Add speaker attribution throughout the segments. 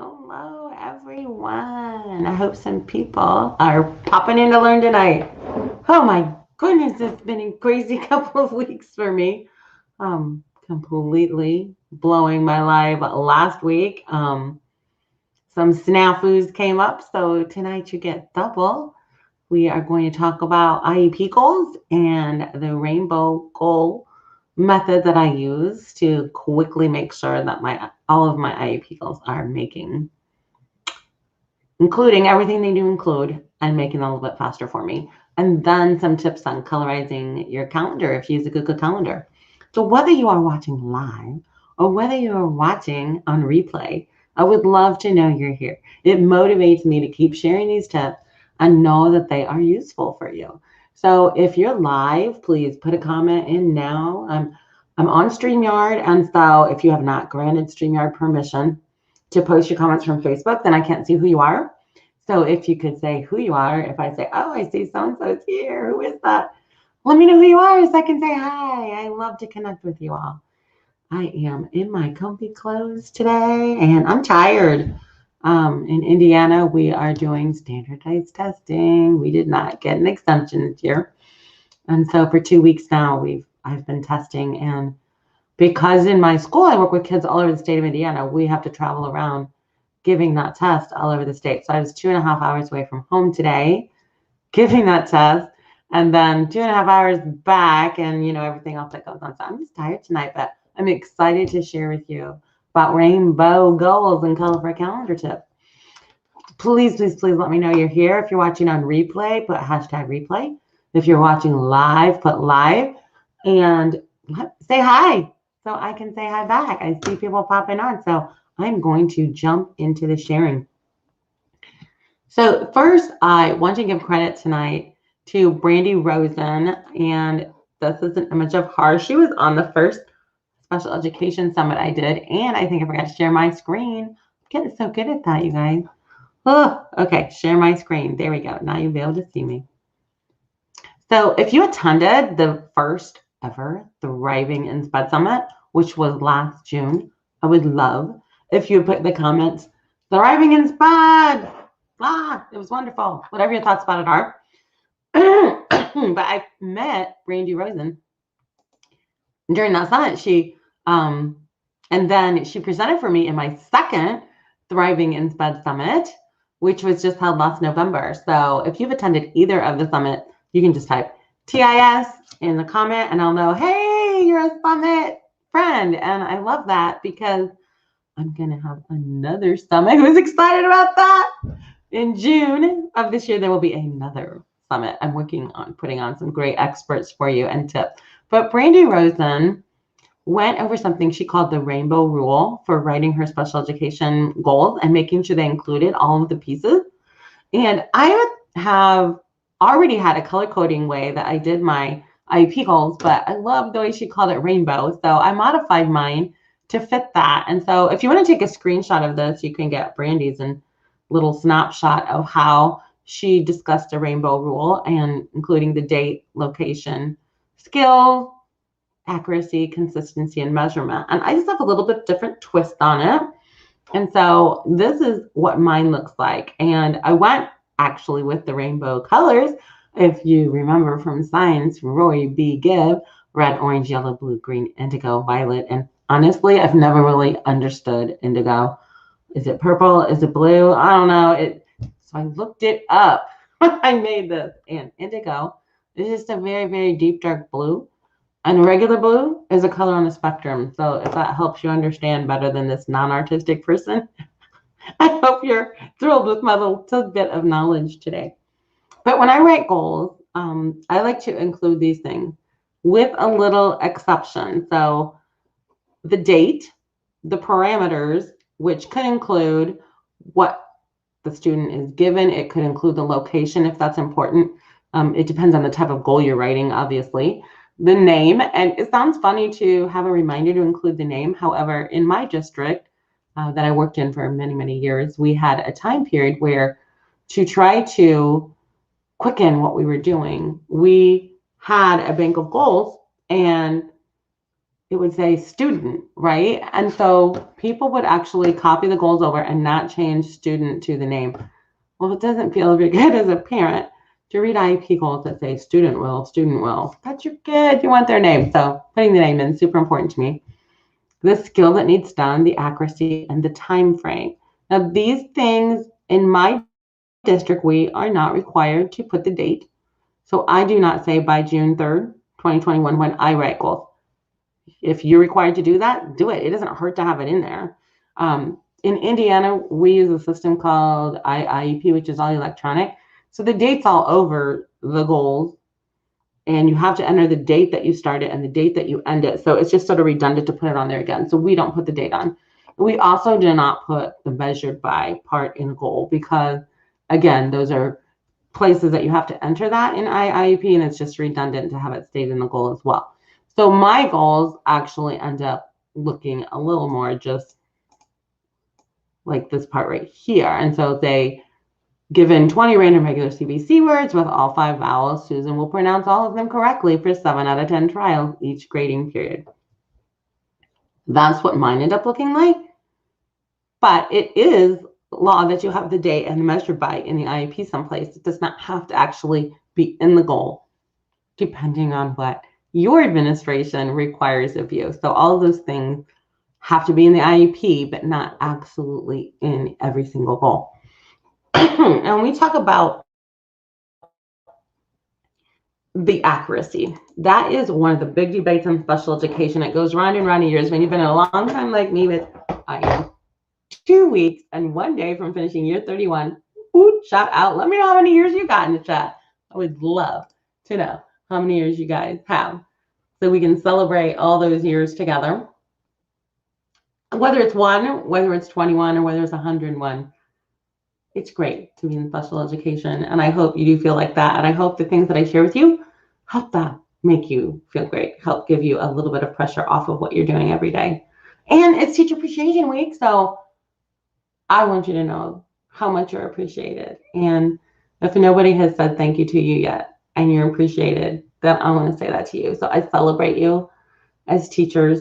Speaker 1: Hello, everyone. I hope some people are popping in to learn tonight. Oh my goodness, it's been a crazy couple of weeks for me. Completely blowing my life last week. Some snafus came up, so tonight you get double. We are going to talk about IEP goals and the rainbow goal method that I use to quickly make sure that my all of my IEP goals are making including everything they do include and making it a little bit faster for me. And then some tips on colorizing your calendar if you use a Google Calendar. So whether you are watching live or whether you are watching on replay, I would love to know you're here. It motivates me to keep sharing these tips and know that they are useful for you. So if you're live, please put a comment in now. I'm on StreamYard, and so if you have not granted StreamYard permission to post your comments from Facebook, then I can't see who you are. So if you could say who you are, if I say, oh, I see so-and-so's here, who is that? Let me know who you are so I can say hi. I love to connect with you all. I am in my comfy clothes today and I'm tired. In Indiana, we are doing standardized testing. We did not get an exemption this year. And so for 2 weeks now, I've been testing, and because in my school I work with kids all over the state of Indiana, we have to travel around giving that test all over the state. So I was 2.5 hours away from home today, giving that test, and then 2.5 hours back, and everything else that goes on. So I'm just tired tonight, but I'm excited to share with you about rainbow goals and colorful calendar tips. Please, please, please let me know you're here. If you're watching on replay, put hashtag replay. If you're watching live, put live, and say hi so I can say hi back. I see people popping on, so I'm going to jump into the sharing. So first, I want to give credit tonight to Brandy Rosen, and this is an image of her. She was on the first special education summit I did, and I think I forgot to share my screen. I'm getting so good at that, you guys. Oh, okay, share my screen. There we go. Now you'll be able to see me. So if you attended the first ever Thriving in SPED Summit, which was last June, I would love if you put in the comments, Thriving in SPED. It was wonderful. Whatever your thoughts about it are. But I met Brandy Rosen during that summit. And then she presented for me in my second Thriving in SPED Summit, which was just held last November. So if you've attended either of the summit, you can just type TIS in the comment and I'll know, hey, you're a summit friend. And I love that because I'm going to have another summit. Who's excited about that? In June of this year, there will be another summit. I'm working on putting on some great experts for you and tips. But Brandy Rosen went over something she called the rainbow rule for writing her special education goals and making sure they included all of the pieces. And I have already had a color coding way that I did my IEP goals, but I love the way she called it rainbow. So I modified mine to fit that. And so if you want to take a screenshot of this, you can get Brandy's and little snapshot of how she discussed a rainbow rule, and including the date, location, skill, accuracy, consistency, and measurement. And I just have a little bit different twist on it. And so this is what mine looks like. And I went actually with the rainbow colors. If you remember from science, Roy B. Gibb, red, orange, yellow, blue, green, indigo, violet. And honestly, I've never really understood indigo. Is it purple? Is it blue? I don't know. So I looked it up. I made this, and indigo is just a very, very deep, dark blue. And regular blue is a color on the spectrum. So if that helps you understand better than this non-artistic person, I hope you're thrilled with my little tidbit of knowledge today. But when I write goals, I like to include these things with a little exception. So the date, the parameters, which could include what the student is given. It could include the location if that's important. It depends on the type of goal you're writing, obviously. The name, and it sounds funny to have a reminder to include the name. However, in my district that I worked in for many, many years, we had a time period where, to try to quicken what we were doing, we had a bank of goals, and it would say student, right? And so people would actually copy the goals over and not change student to the name. Well, it doesn't feel very good as a parent to read IEP goals that say student will. That's your kid. You want their name. So putting the name in is super important to me. The skill that needs done, the accuracy, and the time frame. Now, these things in my district, we are not required to put the date. So I do not say by June 3rd, 2021 when I write goals. If you're required to do that, do it. It doesn't hurt to have it in there. In Indiana, we use a system called IEP, which is all electronic. So the date's all over the goals, and you have to enter the date that you started and the date that you end it. So it's just sort of redundant to put it on there again. So we don't put the date on. We also do not put the measured by part in goal because, again, those are places that you have to enter that in IEP, and it's just redundant to have it state in the goal as well. So my goals actually end up looking a little more just like this part right here. And so they given 20 random regular CBC words with all 5 vowels, Susan will pronounce all of them correctly for 7 out of 10 trials each grading period. That's what mine end up looking like. But it is law that you have the date and the measured by in the IEP someplace. It does not have to actually be in the goal, depending on what your administration requires of you. So all of those things have to be in the IEP, but not absolutely in every single goal. And when we talk about the accuracy, that is one of the big debates in special education. It goes round and round in years. When you've been a long time like me, with I am 2 weeks and 1 day from finishing year 31. Ooh, shout out. Let me know how many years you got in the chat. I would love to know how many years you guys have so we can celebrate all those years together. Whether it's 1, whether it's 21, or whether it's 101, it's great to be in special education. And I hope you do feel like that. And I hope the things that I share with you help that make you feel great, help give you a little bit of pressure off of what you're doing every day. And it's Teacher Appreciation Week, so I want you to know how much you're appreciated. And if nobody has said thank you to you yet and you're appreciated, then I want to say that to you. So I celebrate you as teachers.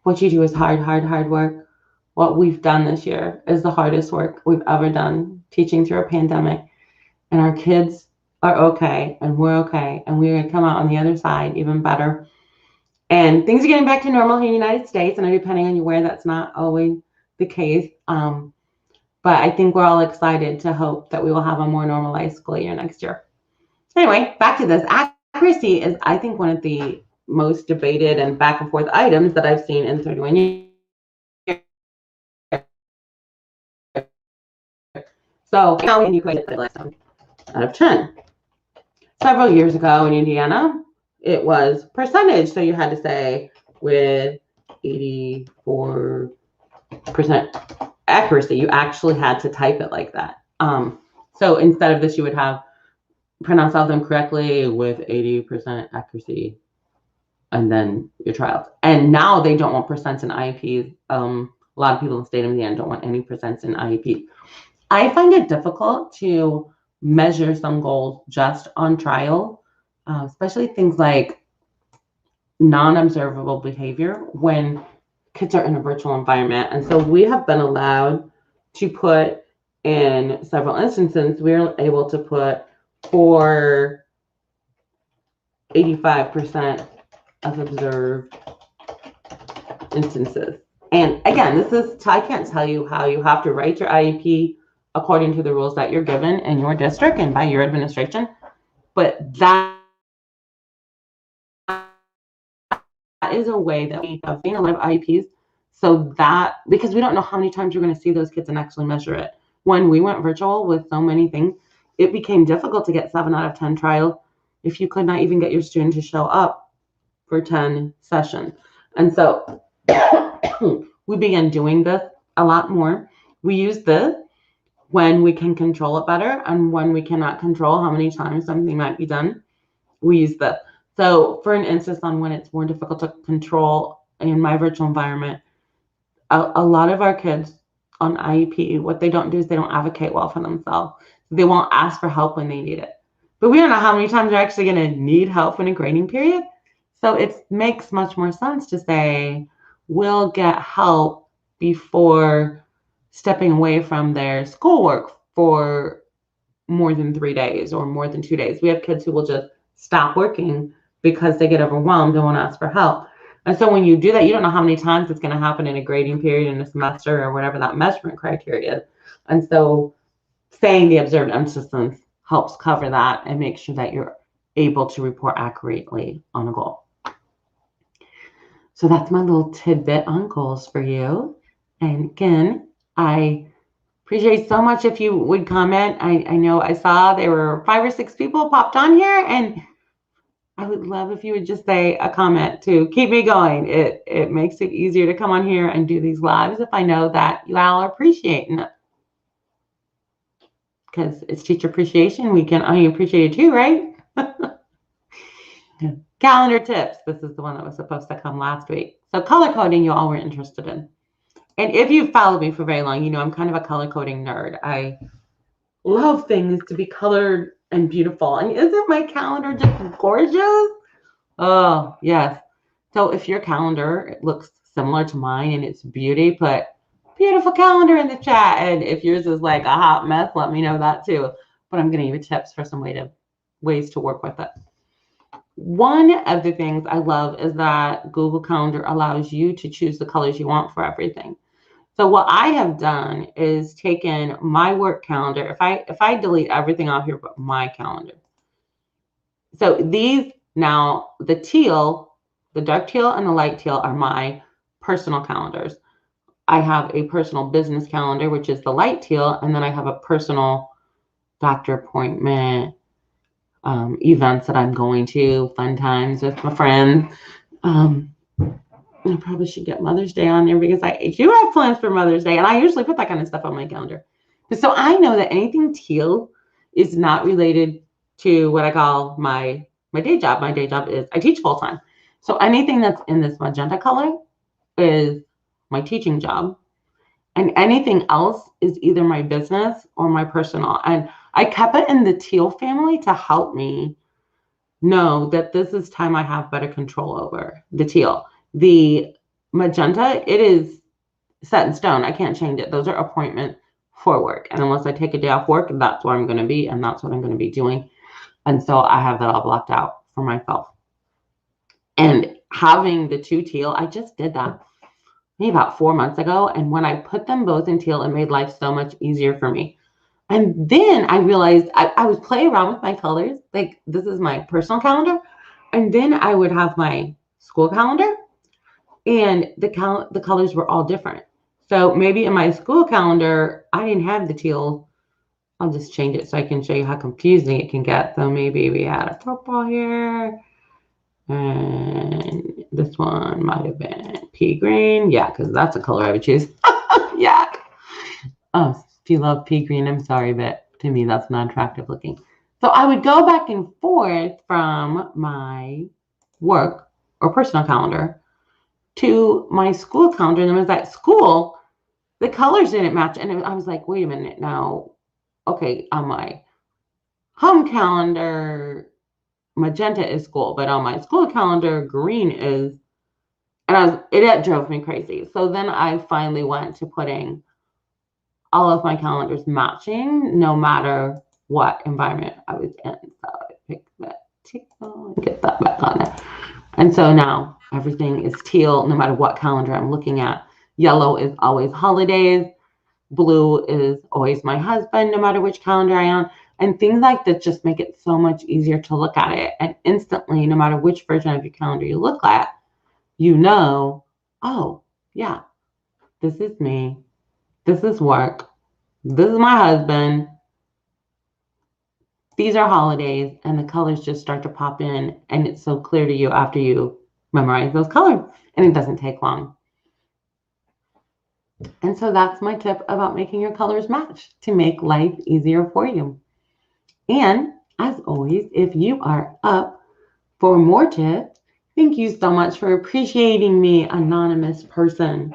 Speaker 1: What you do is hard work. What we've done this year is the hardest work we've ever done, teaching through a pandemic. And our kids are okay, and we're okay, and we're going to come out on the other side even better. And things are getting back to normal in the United States, and depending on where, that's not always the case. But I think we're all excited to hope that we will have a more normalized school year next year. Anyway, back to this. Accuracy is, I think, one of the most debated and back and forth items that I've seen in 31 years. So how can you create a list out of 10? Several years ago in Indiana, it was percentage. So you had to say with 84% accuracy. You actually had to type it like that. So instead of this, you would have pronounce all of them correctly with 80% accuracy, and then your trials. And now they don't want percents in IEPs. A lot of people in the state of Indiana don't want any percents in IEPs. I find it difficult to measure some goals just on trial, especially things like non-observable behavior when kids are in a virtual environment. And so we have been allowed to put in several instances, we're able to put for 85% of observed instances. And again, this is, I can't tell you how you have to write your IEP according to the rules that you're given in your district and by your administration, but that is a way that we have seen a lot of IEPs, so that, because we don't know how many times you're going to see those kids and actually measure it. When we went virtual with so many things, it became difficult to get 7 out of 10 trials if you could not even get your student to show up for 10 sessions. And so we began doing this a lot more. We use this when we can control it better, and when we cannot control how many times something might be done, we use this. So for an instance, on when it's more difficult to control in my virtual environment, a lot of our kids on IEP, what they don't do is they don't advocate well for themselves. They won't ask for help when they need it. But we don't know how many times they're actually going to need help in a grading period. So it makes much more sense to say, we'll get help before stepping away from their schoolwork for more than 3 days or more than 2 days. We have kids who will just stop working because they get overwhelmed and want to ask for help. And so when you do that, you don't know how many times it's going to happen in a grading period in a semester or whatever that measurement criteria is. And so saying the observed instances helps cover that and make sure that you're able to report accurately on a goal. So that's my little tidbit on goals for you. And again, I appreciate so much if you would comment. I know I saw there were 5 or 6 people popped on here, and I would love if you would just say a comment to keep me going. It makes it easier to come on here and do these lives if I know that you all are appreciating it. Because it's Teacher Appreciation Week, and I appreciate it too, right? Calendar tips. This is the one that was supposed to come last week. So color coding, you all were interested in. And if you've followed me for very long, you know I'm kind of a color coding nerd. I love things to be colored and beautiful. And isn't my calendar just gorgeous? Oh, yes. So if your calendar looks similar to mine and it's beauty, put beautiful calendar in the chat. And if yours is like a hot mess, let me know that too. But I'm going to give you tips for some ways to work with it. One of the things I love is that Google Calendar allows you to choose the colors you want for everything. So what I have done is taken my work calendar. If I delete everything off here but my calendar. So these now, the teal, the dark teal and the light teal are my personal calendars. I have a personal business calendar, which is the light teal, and then I have a personal doctor appointment, events that I'm going to, fun times with my friends. I probably should get Mother's Day on there because I do have plans for Mother's Day, and I usually put that kind of stuff on my calendar. So I know that anything teal is not related to what I call my day job. My day job is I teach full time. So anything that's in this magenta color is my teaching job. And anything else is either my business or my personal. And I kept it in the teal family to help me know that this is time I have better control over the teal. The magenta, it is set in stone. I can't change it. Those are appointments for work. And unless I take a day off work, that's where I'm going to be, and that's what I'm going to be doing. And so I have that all blocked out for myself. And having the 2 teal, I just did that maybe about 4 months ago. And when I put them both in teal, it made life so much easier for me. And then I realized I was playing around with my colors. Like, this is my personal calendar. And then I would have my school calendar, and the colors were all different. So maybe in my school calendar, I didn't have the teal. I'll just change it so I can show you how confusing it can get. So maybe we had a purple here. And this one might have been pea green. Yeah, because that's a color I would choose. Yeah. Oh, if you love pea green, I'm sorry, but to me, that's not attractive looking. So I would go back and forth from my work or personal calendar to my school calendar. And it was at school, the colors didn't match. And I was like, wait a minute now. Okay, on my home calendar, magenta is school, but on my school calendar, green is, and it drove me crazy. So then I finally went to putting all of my calendars matching, no matter what environment I was in. So I picked that teal and get that back on there. And so now everything is teal, no matter what calendar I'm looking at. Yellow is always holidays. Blue is always my husband, no matter which calendar I am. And things like that just make it so much easier to look at it. And instantly, no matter which version of your calendar you look at, you know, oh, yeah, this is me. This is work. This is my husband. These are holidays. And the colors just start to pop in. And it's so clear to you after you memorize those colors. And it doesn't take long. And so that's my tip about making your colors match to make life easier for you. And as always, if you are up for more tips, thank you so much for appreciating me, anonymous person.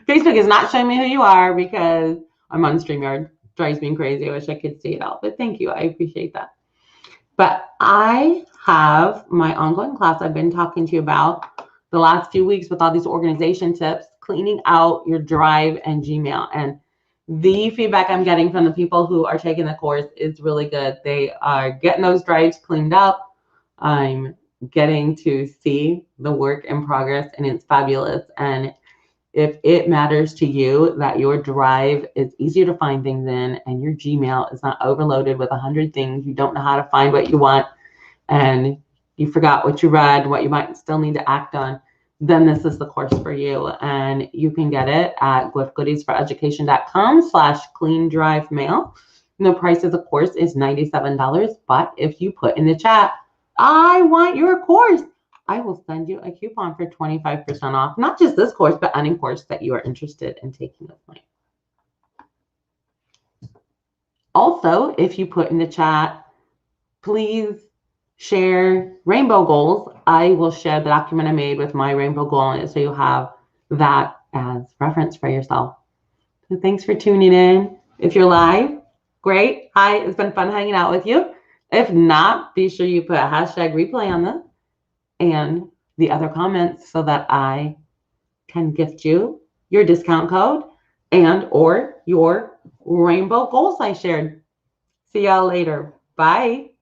Speaker 1: Facebook is not showing me who you are because I'm on StreamYard. Drives me crazy. I wish I could see it all, but thank you. I appreciate that. But I have my ongoing class I've been talking to you about the last few weeks with all these organization tips, cleaning out your Drive and Gmail. And the feedback I'm getting from the people who are taking the course is really good. They are getting those drives cleaned up. I'm getting to see the work in progress, and it's fabulous. And if it matters to you that your Drive is easier to find things in and your Gmail is not overloaded with 100 things, you don't know how to find what you want, and you forgot what you read, what you might still need to act on, then this is the course for you. And you can get it at glyphgoodiesforeducation.com/clean drive mail. And the price of the course is $97. But if you put in the chat, I want your course, I will send you a coupon for 25% off, not just this course, but any course that you are interested in taking with me. Also, if you put in the chat, please share rainbow goals, I will share the document I made with my rainbow goal in it, so you'll have that as reference for yourself. So thanks for tuning in. If you're live, great. Hi, it's been fun hanging out with you. If not, be sure you put a hashtag replay on this and the other comments so that I can gift you your discount code and or your rainbow goals I shared. See y'all later. Bye.